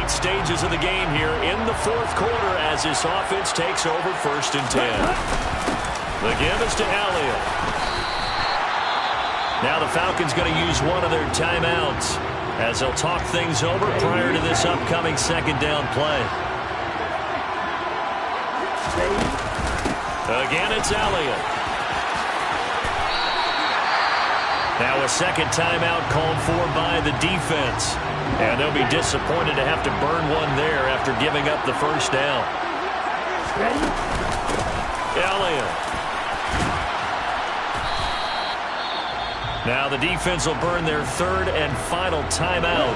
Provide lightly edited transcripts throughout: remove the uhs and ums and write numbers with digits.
late stages of the game here in the fourth quarter as this offense takes over 1st and 10. The give is to Elliott. Now the Falcons going to use one of their timeouts as they'll talk things over prior to this upcoming 2nd down play. Again, it's Elliott. Now a 2nd timeout called for by the defense. And they'll be disappointed to have to burn one there after giving up the 1st down. Elliott. Now the defense will burn their 3rd and final timeout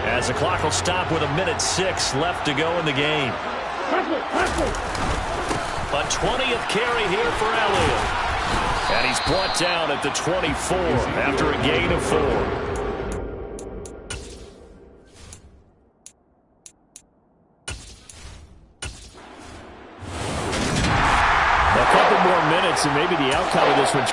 as the clock will stop with 1:06 left to go in the game. A 20th carry here for Elliott. And he's brought down at the 24 after a gain of 4. A couple more minutes and maybe the outcome of this one.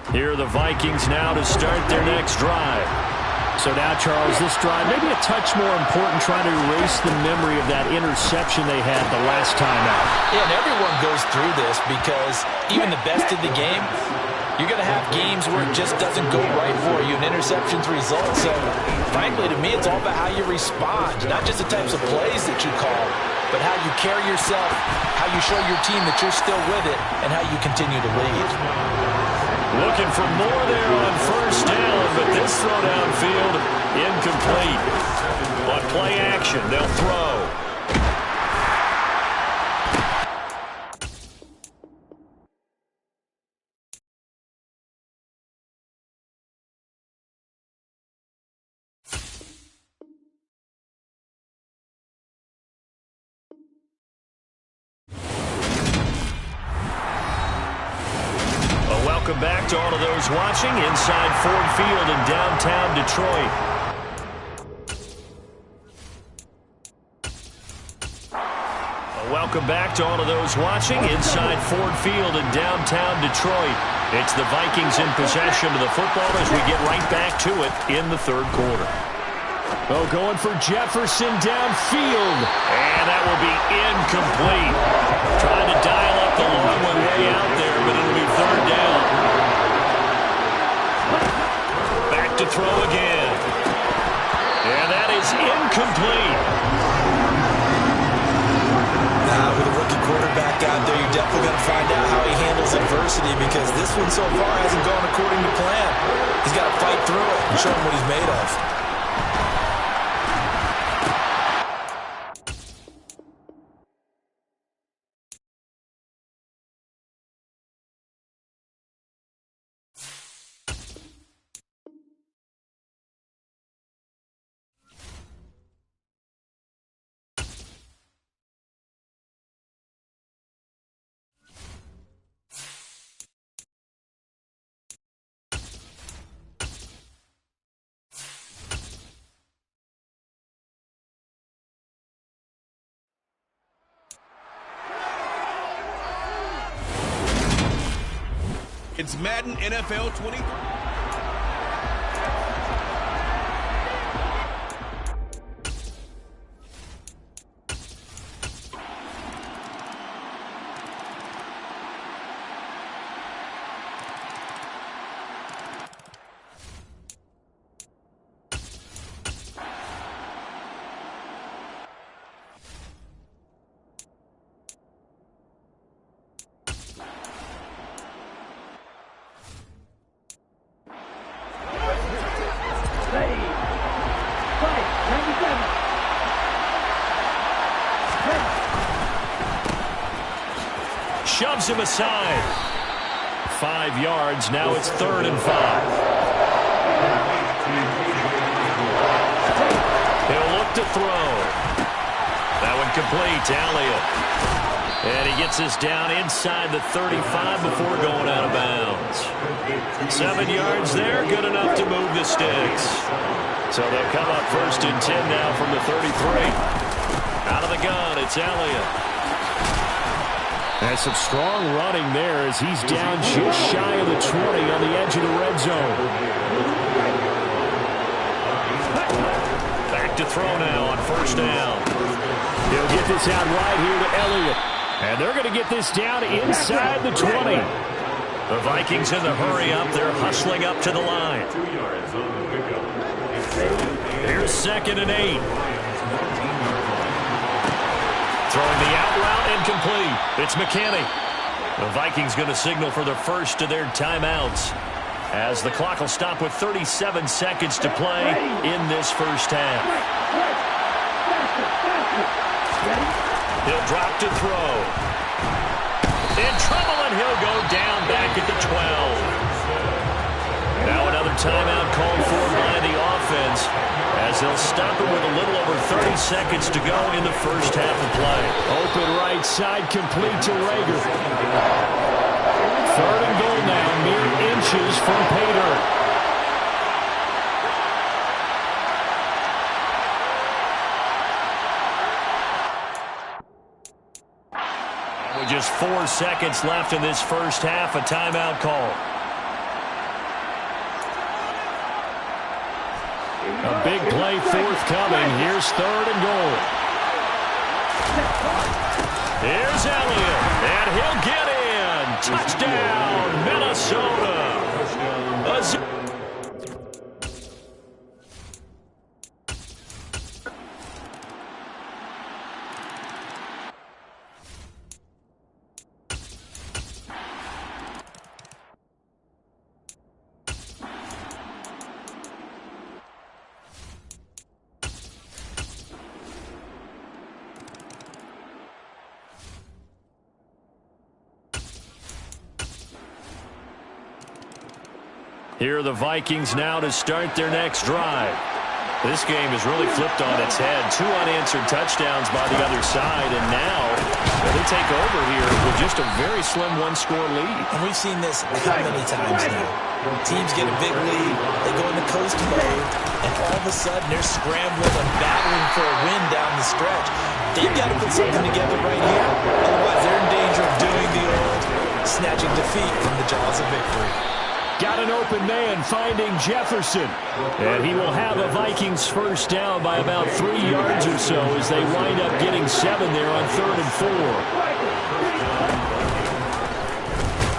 Here are the Vikings now to start their next drive. So now, Charles, this drive maybe a touch more important, trying to erase the memory of that interception they had the last time out. Yeah, and everyone goes through this because even the best in the game, you're going to have games where it just doesn't go right for you, and interceptions result. So, frankly, to me, it's all about how you respond, not just the types of plays that you call, but how you carry yourself, how you show your team that you're still with it, and how you continue to lead. Looking for more there on first down, but this throw downfield, incomplete. On play action, they'll throw. Welcome back to all of those watching inside Ford Field in downtown Detroit. Welcome back to all of those watching inside Ford Field in downtown Detroit. It's the Vikings in possession of the football as we get right back to it in the third quarter. Oh, going for Jefferson downfield. And that will be incomplete. Trying to dial up the long one way out there, but it'll be third down. Back to throw again. And that is incomplete. Now, with a rookie quarterback out there, you're definitely going to find out how he handles adversity, because this one so far hasn't gone according to plan. He's got to fight through it and show him what he's made of. It's Madden NFL 23. Shoves him aside. 5 yards. Now it's 3rd and 5. He'll look to throw. That one complete to Elliott. And he gets this down inside the 35 before going out of bounds. 7 yards there. Good enough to move the sticks. So they'll come up 1st and 10 now from the 33. Out of the gun, it's Elliott. And some strong running there as he's down just shy of the 20 on the edge of the red zone. Back to throw now on 1st down. He'll get this out right here to Elliott. And they're going to get this down inside the 20. The Vikings in the hurry up. They're hustling up to the line. Here's 2nd and 8. Throwing the out route, incomplete. It's McKinney. The Vikings going to signal for the first of their timeouts, as the clock will stop with 37 seconds to play in this first half. He'll drop to throw. In trouble, and he'll go down back at the 12. Now another timeout called for by the offense, as they'll stop it with a little over 30 seconds to go in the first half of play. Open right side, complete to Rager. 3rd and goal now, mere inches from pay dirt. With just 4 seconds left in this first half, a timeout call. A big play forthcoming. Here's 3rd and goal. Here's Elliott, and he'll get in. Touchdown, Minnesota. Here are the Vikings now to start their next drive. This game has really flipped on its head. 2 unanswered touchdowns by the other side, and now they take over here with just a very slim 1-score lead. And we've seen this how many times now? Teams get a big lead, they go into coast mode, and all of a sudden they're scrambling and battling for a win down the stretch. They've got to put something together right here. Otherwise, they're in danger of doing the old snatching defeat from the jaws of victory. Got an open man finding Jefferson. And he will have a Vikings first down by about 3 yards or so as they wind up getting 7 there on 3rd and 4.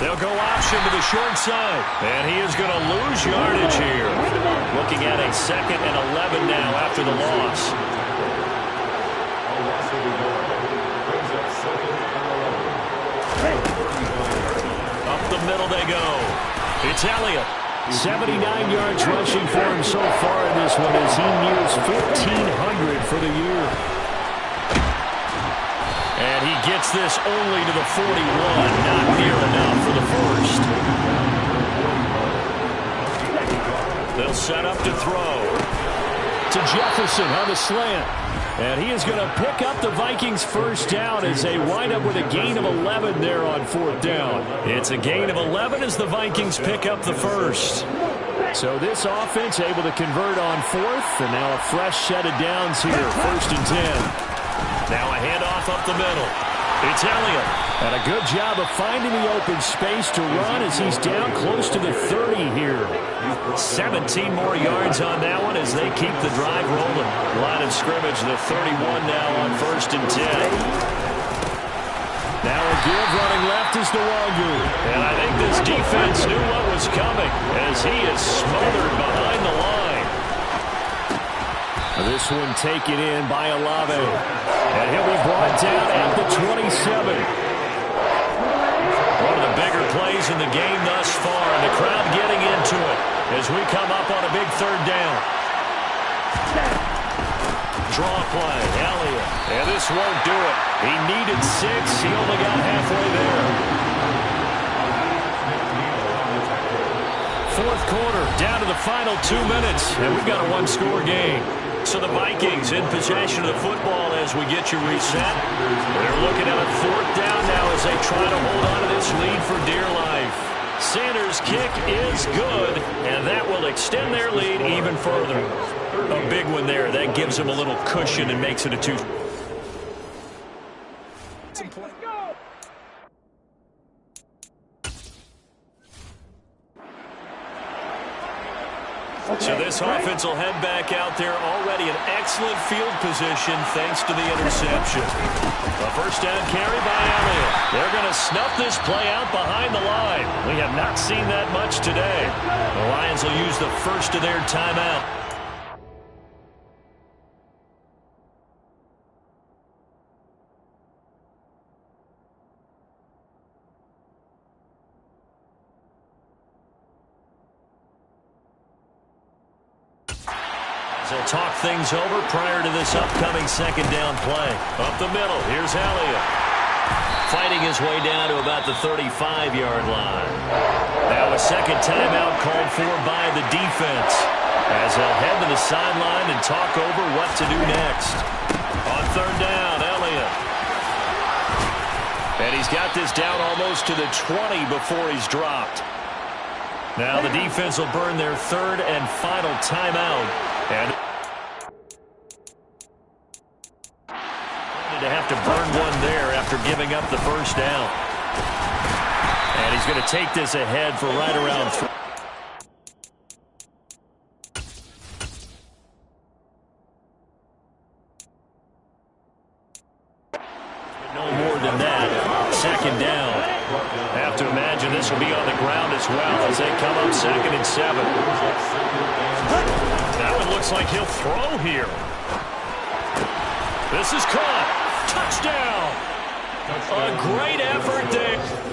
They'll go option to the short side. And he is going to lose yardage here. Looking at a 2nd and 11 now after the loss. Up the middle they go. It's Elliott. 79 yards rushing for him so far in this one as he nears 1,400 for the year. And he gets this only to the 41. Not near enough for the first. They'll set up to throw. To Jefferson on the slant. And he is going to pick up the Vikings first down as they wind up with a gain of 11 there on 4th down. It's a gain of 11 as the Vikings pick up the first. So this offense able to convert on 4th, and now a fresh set of downs here, 1st and 10. Now a handoff up the middle. It's Elliott. And a good job of finding the open space to run as he's down close to the 30 here. 17 more yards on that one as they keep the drive rolling. Line of scrimmage, the 31 now on 1st and 10. Now a give running left is Nwangu. And I think this defense knew what was coming as he is smothered behind the line. This one taken in by Olave. And he'll be brought down at the 27. One of the bigger plays in the game thus far, and the crowd getting into it as we come up on a big 3rd down. Draw play, Elliott. And this won't do it. He needed 6. He only got halfway there. 4th quarter, down to the final 2 minutes, and we've got a 1-score game. So the Vikings in possession of the football as we get you reset. They're looking at a 4th down now as they try to hold on to this lead for dear life. Sanders' kick is good, and that will extend their lead even further. A big one there. That gives them a little cushion and makes it a 2. So this offense will head back out there already in excellent field position thanks to the interception. A first down carry by Elliott. They're going to snuff this play out behind the line. We have not seen that much today. The Lions will use the first of their timeout. They'll talk things over prior to this upcoming 2nd down play. Up the middle, here's Elliott. Fighting his way down to about the 35-yard line. Now a 2nd timeout called for by the defense as they'll head to the sideline and talk over what to do next. On 3rd down, Elliott. And he's got this down almost to the 20 before he's dropped. Now the defense will burn their 3rd and final timeout. And to have to burn one there after giving up the first down. And he's going to take this ahead for right around 3. on that. Second down. Have to imagine this will be on the ground as well as they come up 2nd and 7. That one looks like he'll throw here. This is caught. Touchdown. A great effort there.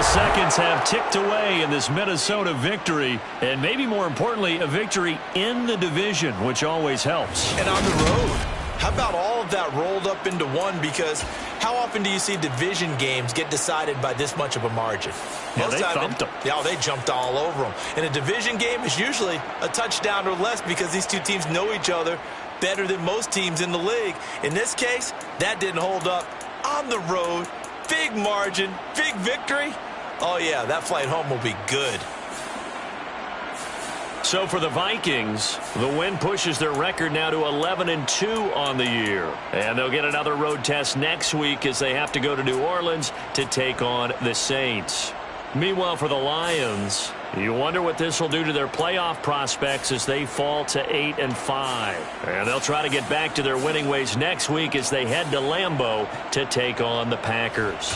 Seconds have ticked away in this Minnesota victory, and maybe more importantly, a victory in the division, which always helps. And on the road, how about all of that rolled up into one? Because how often do you see division games get decided by this much of a margin? Yeah, they thumped them. Yeah, they jumped all over them. And a division game is usually a touchdown or less because these two teams know each other better than most teams in the league. In this case, that didn't hold up. On the road, big margin, big victory. Oh, yeah, that flight home will be good. So for the Vikings, the win pushes their record now to 11-2 on the year. And they'll get another road test next week as they have to go to New Orleans to take on the Saints. Meanwhile, for the Lions, you wonder what this will do to their playoff prospects as they fall to 8-5. And they'll try to get back to their winning ways next week as they head to Lambeau to take on the Packers.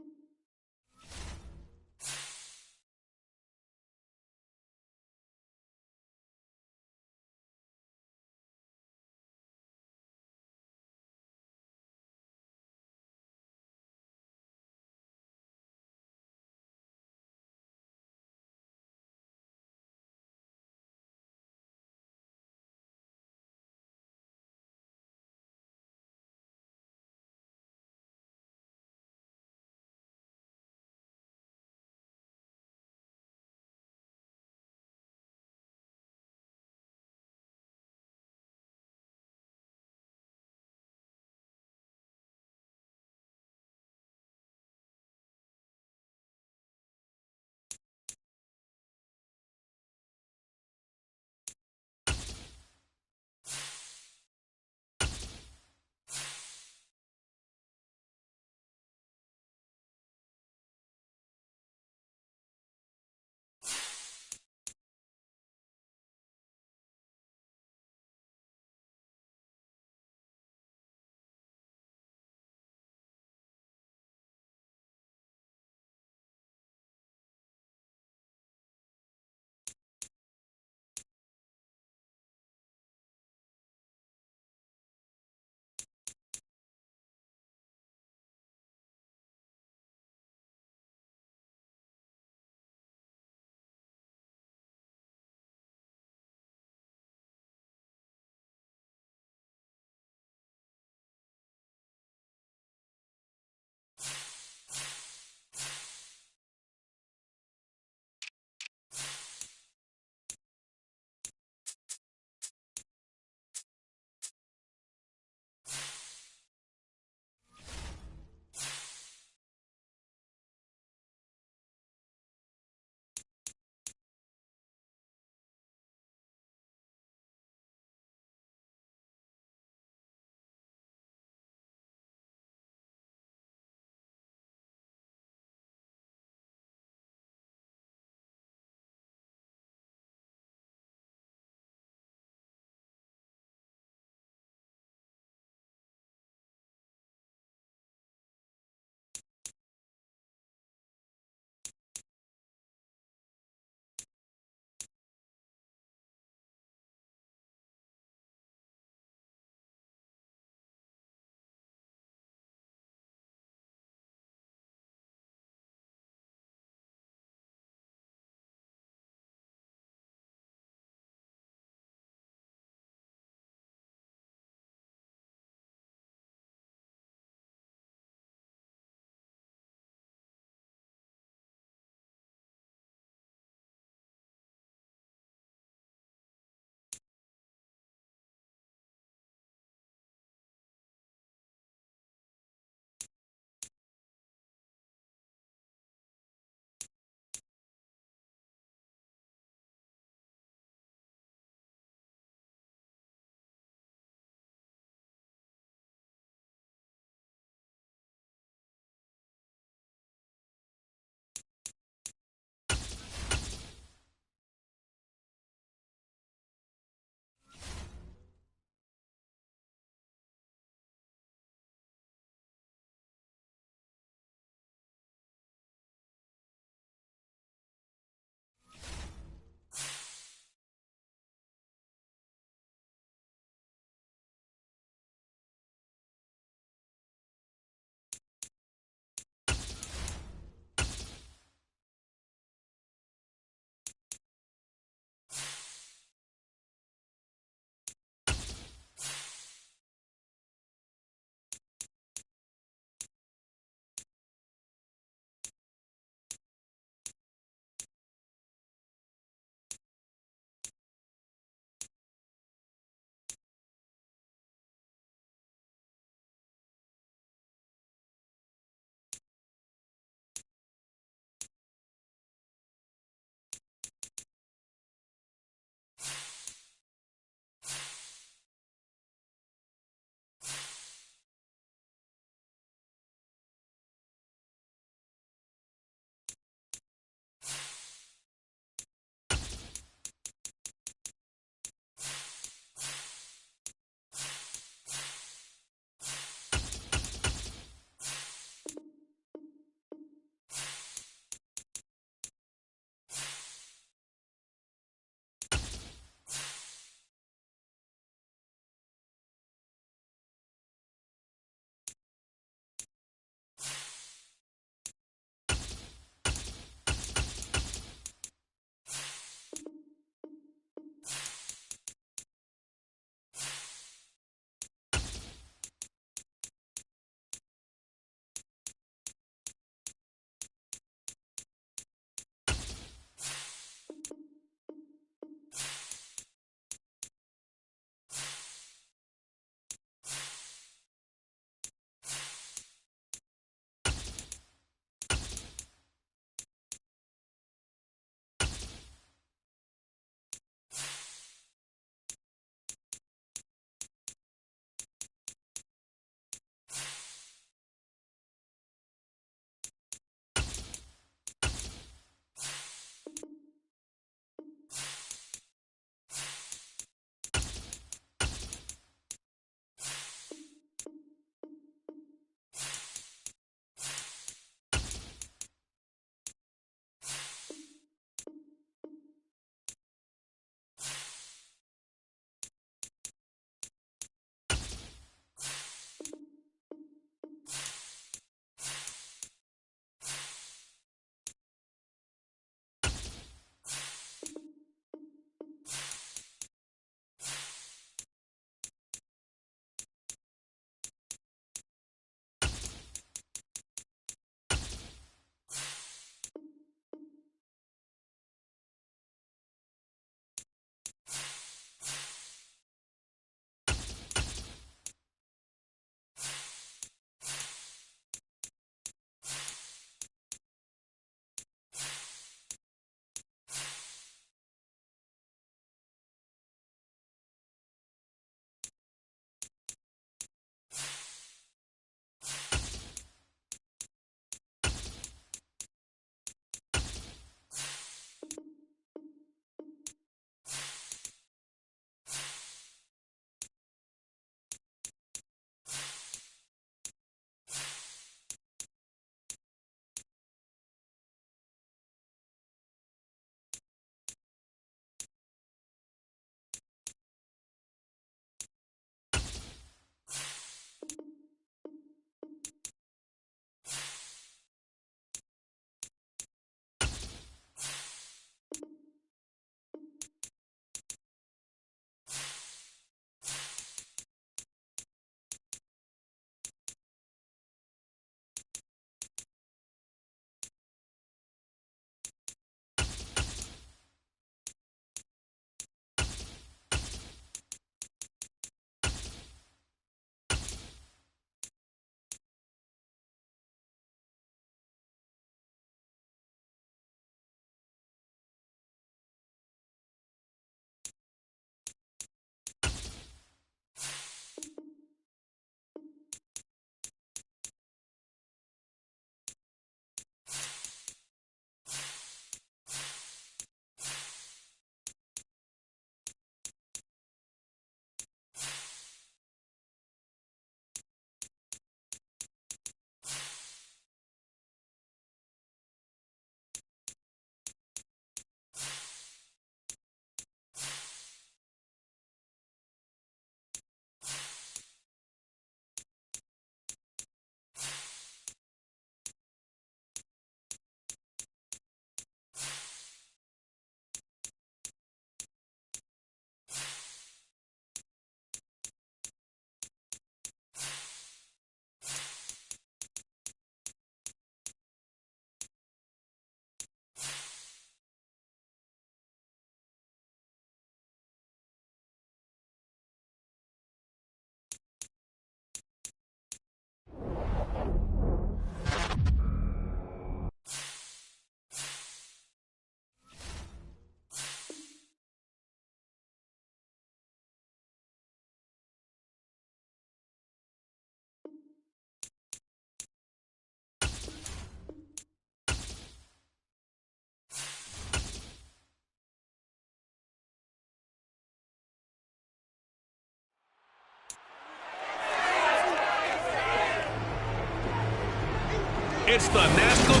It's the National.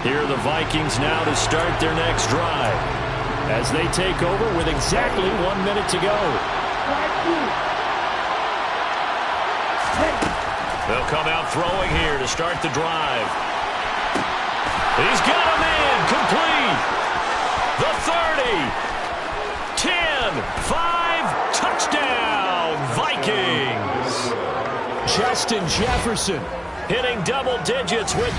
Here are the Vikings now to start their next drive as they take over with exactly 1 minute to go. They'll come out throwing here to start the drive. He's got a man complete. The 30, 10, 5, touchdown, Vikings. Justin Jefferson Hitting double digits with...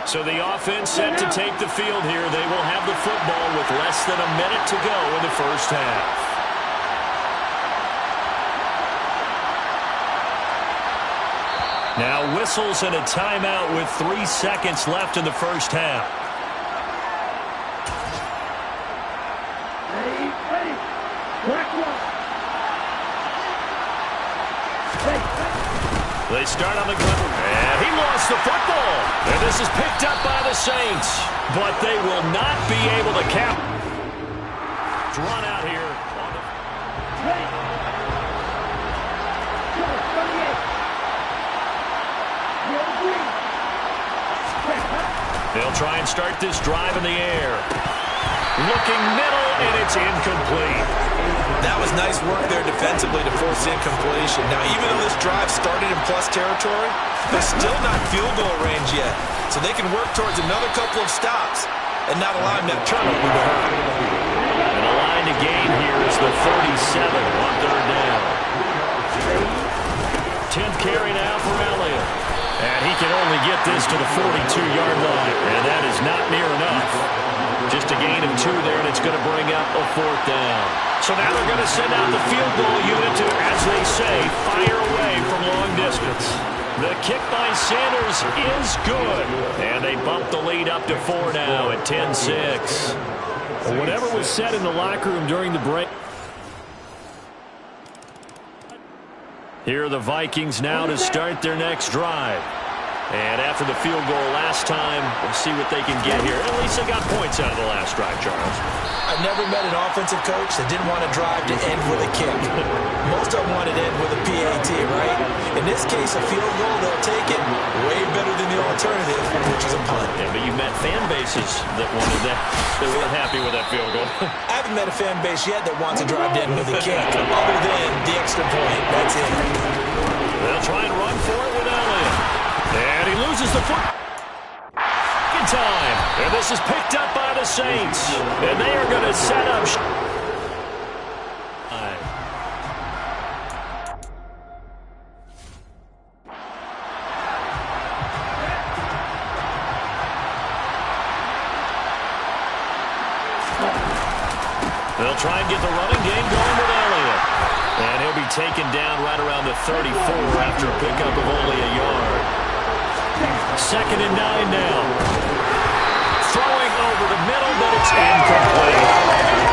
So the offense set to take the field here. They will have the football with less than a minute to go in the first half. Now whistles and a timeout with 3 seconds left in the first half. They start on the ground, and he lost the football. And this is picked up by the Saints, but they will not be able to cap. Run out here. They'll try and start this drive in the air. Looking middle, and it's incomplete. That was nice work there defensively to force incompletion. Now, even though this drive started in plus territory, they're still not field goal range yet. So they can work towards another couple of stops and not allowing that turnover to hurt. And the line to gain here is the 37 on third down. 10th carry now for Elliott. And he can only get this to the 42-yard line. And that is not near enough. Just a gain of 2 there, and it's going to bring up a 4th down. So now they're going to send out the field goal unit to, as they say, fire away from long distance. The kick by Sanders is good. And they bump the lead up to 4 now at 10-6. Whatever was said in the locker room during the break. Here are the Vikings now to start their next drive. And after the field goal last time, we'll see what they can get here. At least they got points out of the last drive, Charles. I've never met an offensive coach that didn't want to drive to end with a kick. Most of them wanted to end with a PAT, right? In this case, a field goal, they'll take it way better than the alternative, which is a punt. Yeah, but you've met fan bases that wanted that. They weren't happy with that field goal. I haven't met a fan base yet that wants to drive to end with a kick, other than the extra point. That's it. They'll try and run for it with Elliott. And he loses the foot. In time. And this is picked up by the Saints. And they are going to set up. They'll try and get the running game going with Elliott. And he'll be taken down right around the 34 after a pickup of only a yard. 2nd and 9 now. Throwing over the middle, but it's incomplete.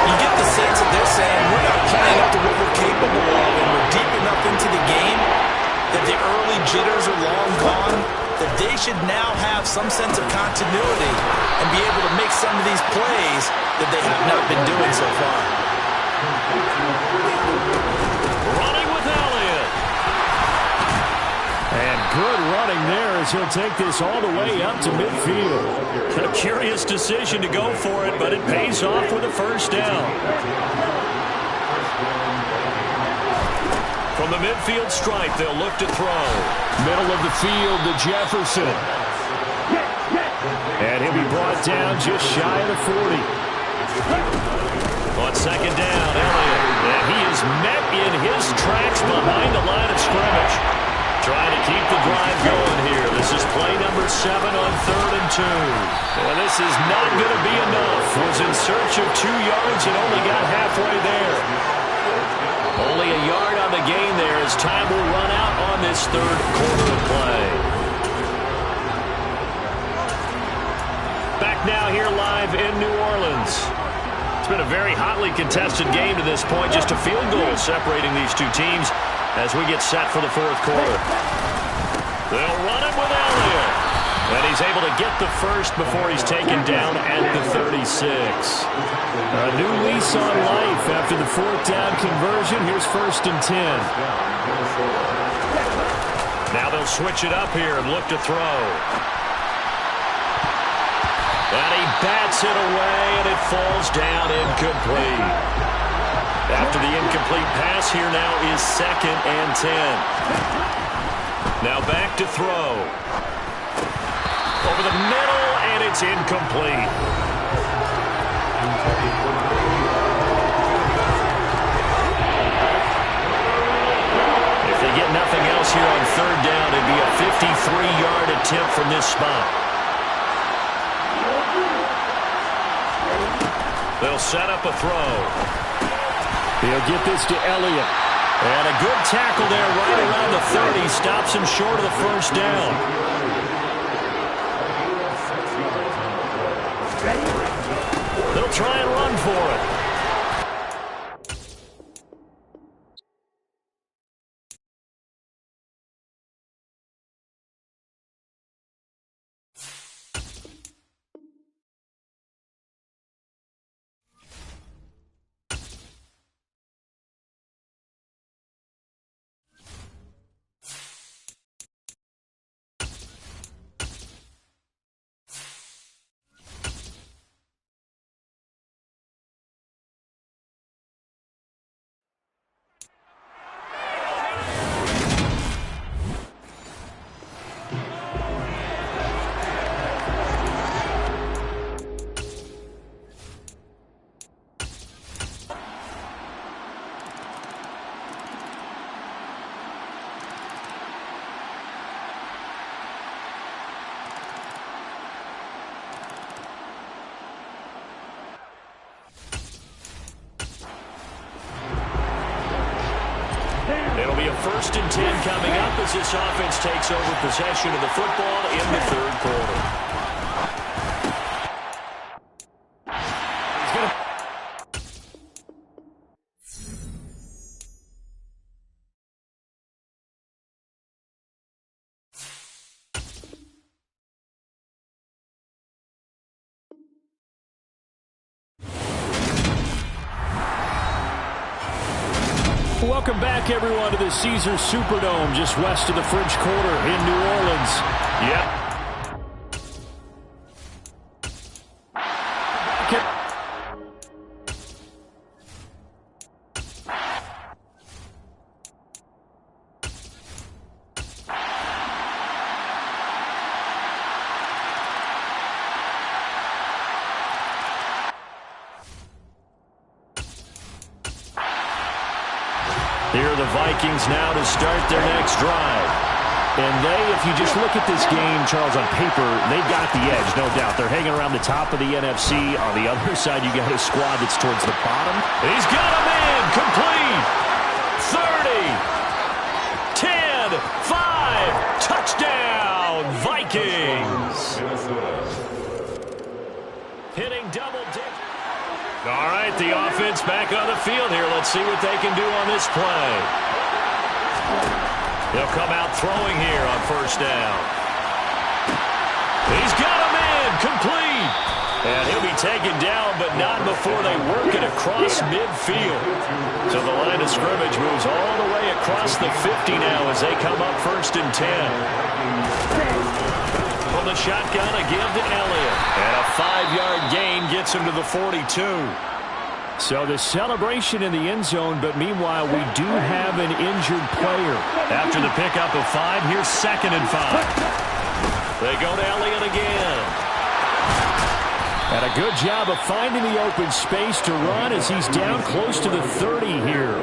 You get the sense that they're saying we're not playing up to what we're capable of, and we're deep enough into the game that the early jitters are long gone, that they should now have some sense of continuity and be able to make some of these plays that they have not been doing so far. Running with Elliott. And good running there as he'll take this all the way up to midfield. A curious decision to go for it, but it pays off with a first down. From the midfield stripe, they'll look to throw. Middle of the field to Jefferson. And he'll be brought down just shy of the 40. On 2nd down, Elliott. And he is met in his tracks behind the line of scrimmage. Trying to keep the drive going here. This is play number 7 on 3rd and 2. And this is not going to be enough. Was in search of 2 yards and only got halfway there. Only a yard on the gain there as time will run out on this 3rd quarter of play. Back now here live in New Orleans. It's been a very hotly contested game to this point. Just a field goal separating these two teams as we get set for the fourth quarter. They'll run it with Elliott. And he's able to get the first before he's taken down at the 36. A new lease on life after the fourth down conversion. Here's 1st and 10. Now they'll switch it up here and look to throw. And he bats it away, and it falls down incomplete. After the incomplete pass, here now is 2nd and 10. Now back to throw. Over the middle, and it's incomplete. If they get nothing else here on 3rd down, it'd be a 53-yard attempt from this spot. They'll set up a throw. He'll get this to Elliott. And a good tackle there right around the 30. Stops him short of the first down. They'll try and run for it. It'll be a 1st and 10 coming up as this offense takes over possession of the football in the 3rd quarter. Welcome back, everyone, to the Caesars Superdome just west of the French Quarter in New Orleans. Yep. Here are the Vikings now to start their next drive. And they, if you just look at this game, Charles, on paper, they've got the edge, no doubt. They're hanging around the top of the NFC. On the other side, you got a squad that's towards the bottom. He's got a man complete. 30, 10, 5, touchdown, Vikings. Hitting double digits. All right, the offense back on the field here. Let's see what they can do on this play. They'll come out throwing here on 1st down. He's got a man complete. And he'll be taken down, but not before they work it across midfield. So the line of scrimmage moves all the way across the 50 now as they come up 1st and 10. From the shotgun, a give to Elliott. And a 5-yard gain gets him to the 42. So the celebration in the end zone, but meanwhile, we do have an injured player. After the pickup of 5, here's 2nd and 5. They go to Elliott again. And a good job of finding the open space to run as he's down close to the 30 here.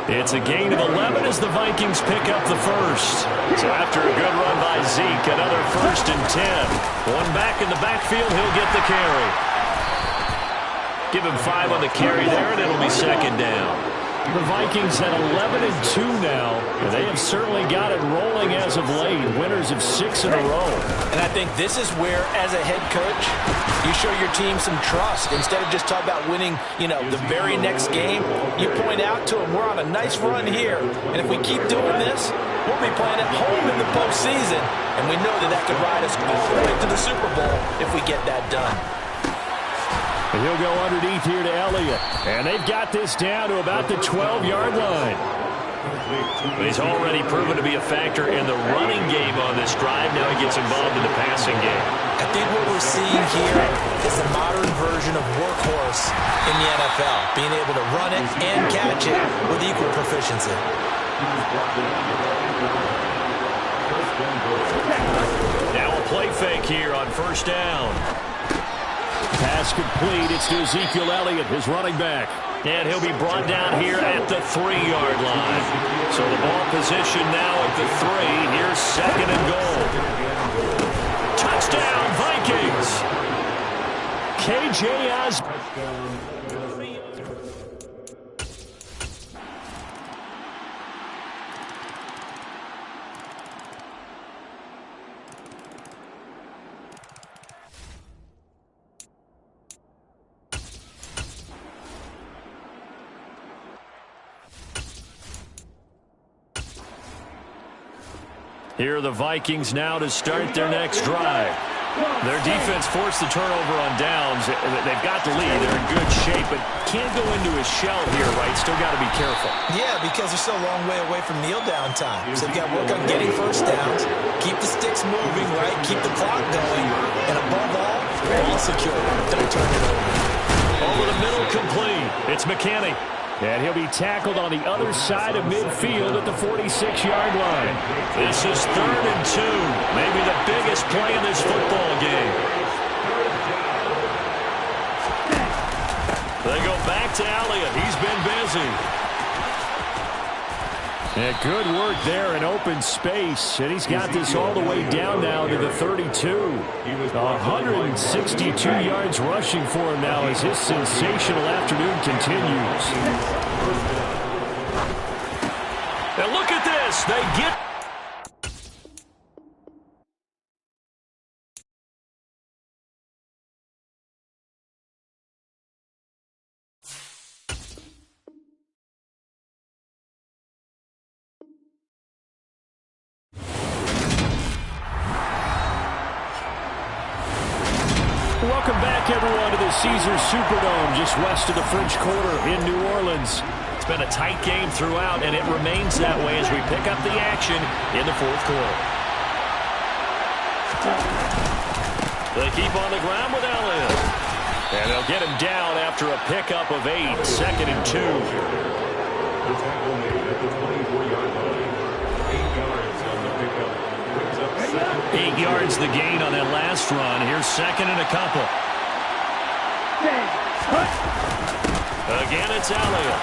It's a gain of 11 as the Vikings pick up the first. So after a good run by Zeke, another 1st and 10. One back in the backfield, he'll get the carry. Give him 5 on the carry there, and it'll be 2nd down. The Vikings at 11-2 now, and they have certainly got it rolling as of late. Winners of 6 in a row. And I think this is where, as a head coach, You show your team some trust. Instead of just talking about winning, the very next game, you point out to them, we're on a nice run here, and if we keep doing this, we'll be playing at home in the postseason, and we know that could ride us all the way to the Super Bowl if we get that done. And he'll go underneath here to Elliott, and they've got this down to about the 12-yard line. He's already proven to be a factor in the running game on this drive. Now he gets involved in the passing game. I think what we're seeing here is a modern version of workhorse in the NFL, being able to run it and catch it with equal proficiency. Now a play fake here on first down. Pass complete. It's to Ezekiel Elliott, his running back. And he'll be brought down here at the 3-yard line. So the ball position now at the 3. Here's second and goal. Touchdown, Vikings! KJ Osborne. Here are the Vikings now to start their next drive. Their defense forced the turnover on downs. They've got the lead. They're in good shape, but can't go into a shell here, right? Still got to be careful. Yeah, because they're still a long way away from kneel down time. So they've got to work on getting first downs, keep the sticks moving, right? Keep the clock going, and above all, ball secure. Don't turn it over. Over the middle, complete. It's McKinney. And he'll be tackled on the other side of midfield at the 46-yard line. This is 3rd and 2. Maybe the biggest play in this football game. They go back to Elliott. He's been busy. And good work there in open space. And he's got this all the way down now to the 32. 162 yards rushing for him now as his sensational afternoon continues. And look at this. They get... Welcome back, everyone, to the Caesars Superdome just west of the French Quarter in New Orleans. It's been a tight game throughout, and it remains that way as we pick up the action in the 4th quarter. They keep on the ground with Elliott. And they'll get him down after a pickup of 8, 2nd and 2. 8 yards the gain on that last run. Here's 2nd and a couple. Again, it's Elliott.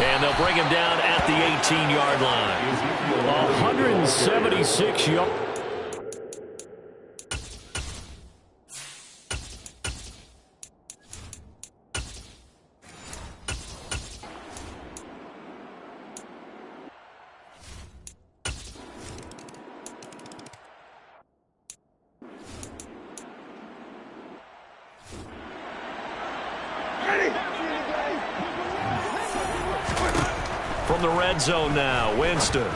And they'll bring him down at the 18-yard line. 176 yards. From the red zone now, Winston.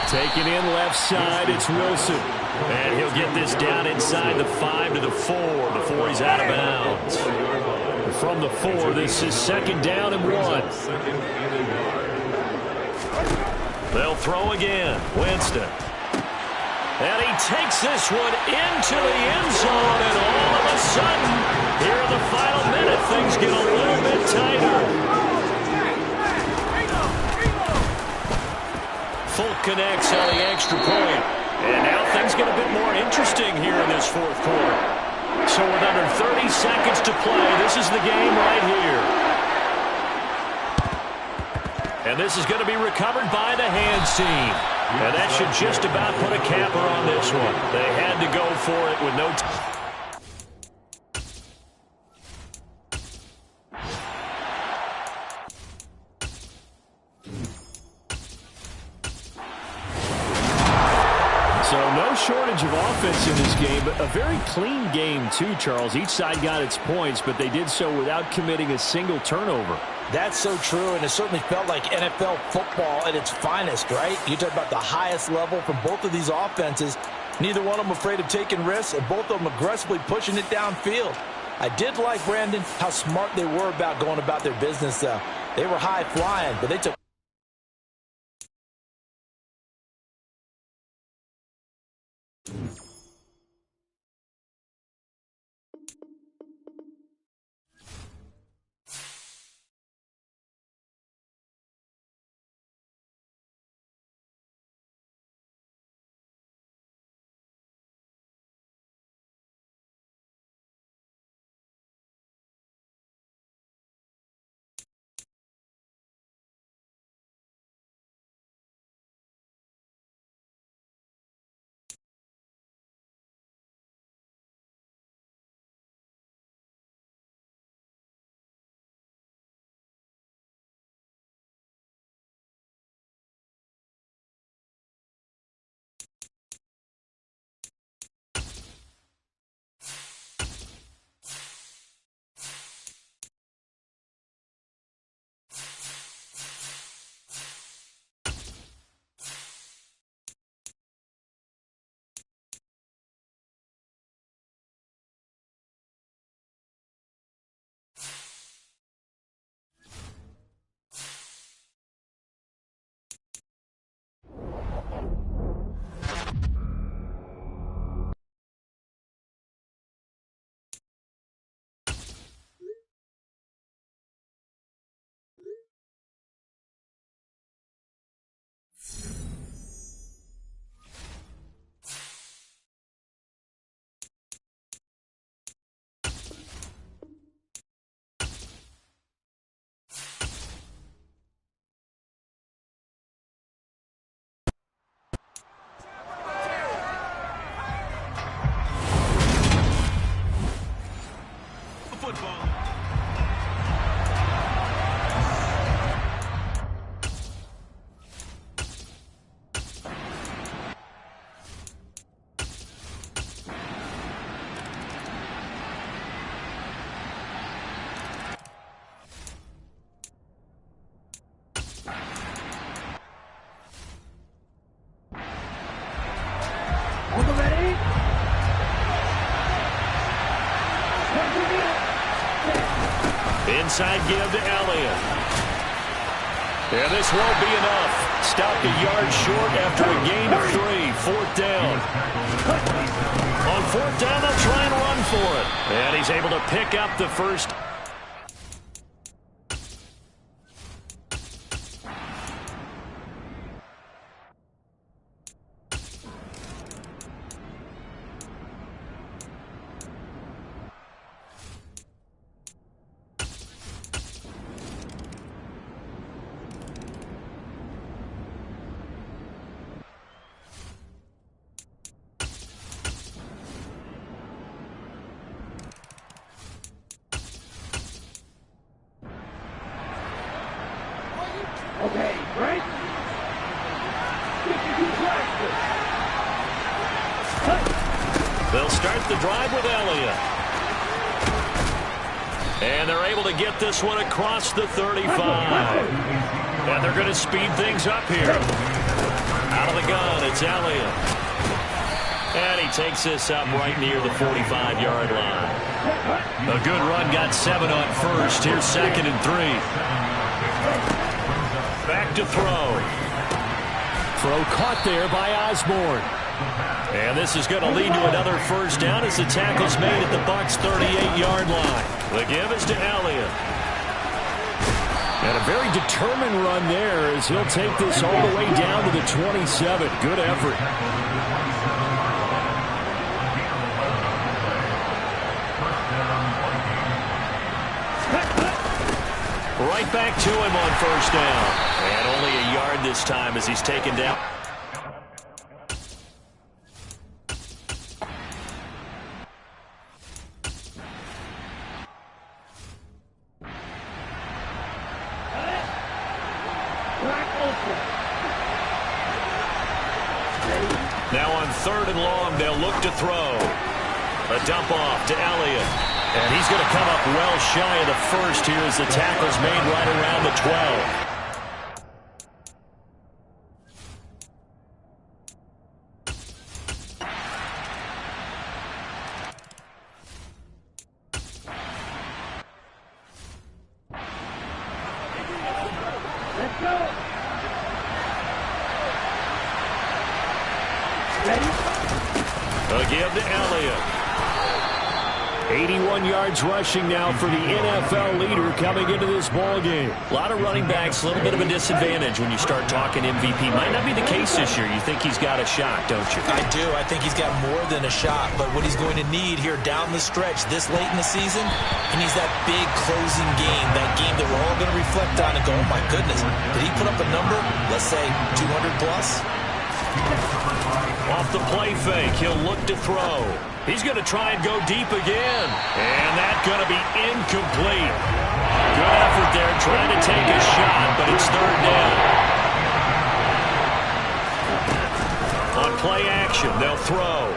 Taking in left side, it's Wilson. And he'll get this down inside the 5 to the 4 before he's out of bounds. From the 4, this is 2nd down and 1. They'll throw again. Winston. And he takes this one into the end zone, and all of a sudden, here in the final minute, things get a little bit tighter. Folk connects on the extra point. And now things get a bit more interesting here in this 4th quarter. So with under 30 seconds to play, this is the game right here. And this is going to be recovered by the hands team. And that should just about put a capper on this one. They had to go for it with no time. shortage of offense in this game, but a very clean game too, Charles. Each side got its points, but they did so without committing a single turnover. That's so true, and it certainly felt like NFL football at its finest, right? You talk about the highest level from both of these offenses. Neither one of them afraid of taking risks, and both of them aggressively pushing it downfield. I did like, Brandon, how smart they were about going about their business, though. They were high-flying, but they took football. Inside give to Elliott. And this won't be enough. Stopped a yard short after a gain of 3. 4th down. On 4th down, they'll try and run for it. And he's able to pick up the first. Okay, break. They'll start the drive with Elliott. And they're able to get this one across the 35. And they're going to speed things up here. Out of the gun, it's Elliott. And he takes this up right near the 45-yard line. A good run, got 7 on first. Here's 2nd and 3. Back to throw. Throw caught there by Osborne. And this is going to lead to another first down as the tackle's made at the Bucs' 38-yard line. The give is to Elliott. And a very determined run there as he'll take this all the way down to the 27. Good effort. Right back to him on first down. And only a yard this time as he's taken down. Black open. Ready? Now on 3rd and long, they'll look to throw. A dump off to Elliott. And he's going to come up well shy of the first here as the tackle's made right around the 12. A give to Elliott. 81 yards rushing now for the NFL leader coming into this ball game. A lot of running backs, a little bit of a disadvantage when you start talking MVP. Might not be the case this year. You think he's got a shot, don't you? I do. I think he's got more than a shot. But what he's going to need here down the stretch this late in the season, he needs that big closing game, that game that we're all going to reflect on and go, oh, my goodness, did he put up a number, let's say 200 plus? Off the play fake, he'll look to throw. He's going to try and go deep again. And that's going to be incomplete. Good effort there trying to take a shot, but it's 3rd down. On play action, they'll throw.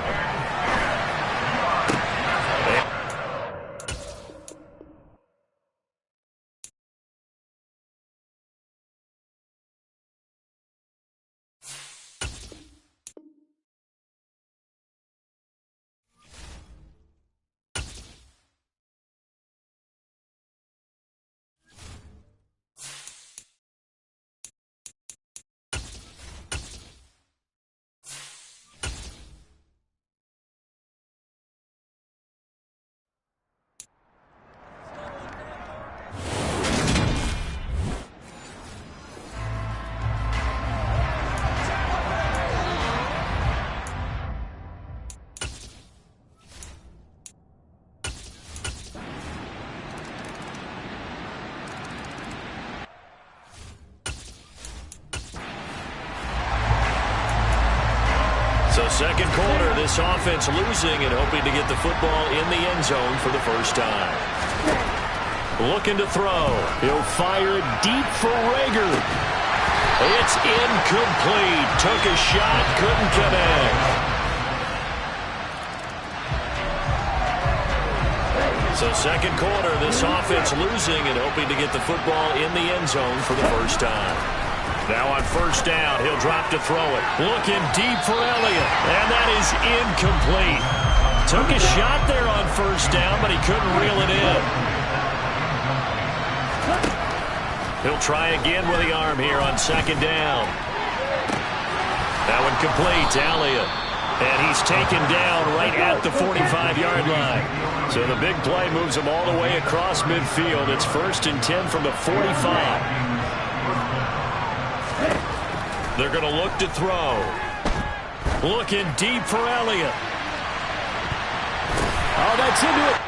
So 2nd quarter, this offense losing and hoping to get the football in the end zone for the first time. Looking to throw. He'll fire it deep for Rager. It's incomplete. Took a shot, couldn't connect. So 2nd quarter, this offense losing and hoping to get the football in the end zone for the first time. Now on 1st down, he'll drop to throw it. Looking deep for Elliott, and that is incomplete. Took a shot there on 1st down, but he couldn't reel it in. He'll try again with the arm here on 2nd down. That one complete to Elliott. And he's taken down right at the 45-yard line. So the big play moves him all the way across midfield. It's 1st and 10 from the 45. They're going to look to throw. Looking deep for Elliott. Oh, that's into it.